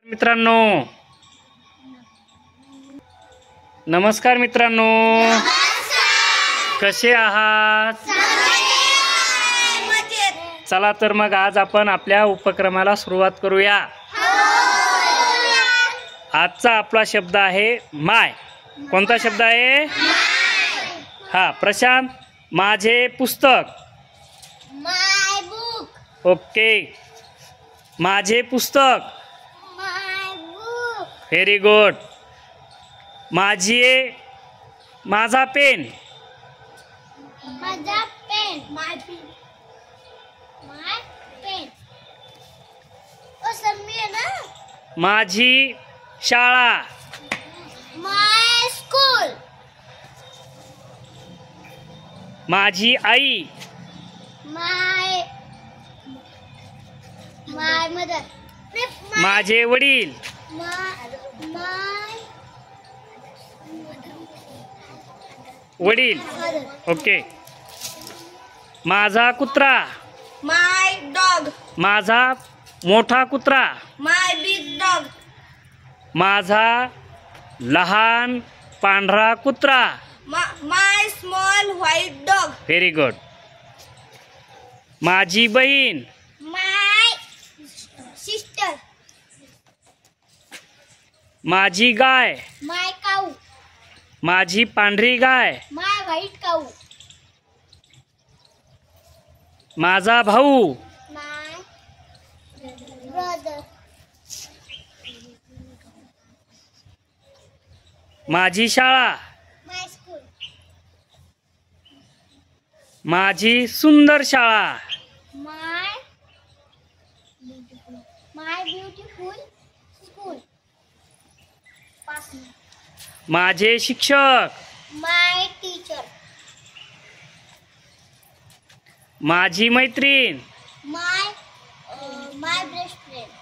मित्रांनो, नमस्कार मित्रांनो, कसे आहात? चला तर मग आज आपण आपल्या उपक्रमाला सुरुवात करूया। आजचा आपला शब्द आहे माय। कोणता शब्द आहे? हा प्रशांत, माझे पुस्तक। माय बुक। ओके, माझे पुस्तक। माय बुक। Very good. माझा पेन। माझा पेन। माय पेन। माय पेन। ओ सम्मी है ना? माझी शाळा। माय स्कूल। माझी आई। माय मदर। माझे वडील। माय वडील। ओके, माझा कुत्रा। My dog. माझा मोठा कुत्रा। My big dog. माझा लहान पांढरा कुत्रा। My small white dog. Very good. माझी बहीण। My sister. माझी गाय। माय काऊ। माझी पांढरी गाय। माय व्हाईट काऊ। माझा भाऊ। माय ब्रदर। माझी शाळा। माय स्कूल। माझी सुंदर शाळा। माय ब्युटिफुल स्कूल। माझे शिक्षक। माय टीचर। माझी मैत्रीण। माय बेस्ट फ्रेंड।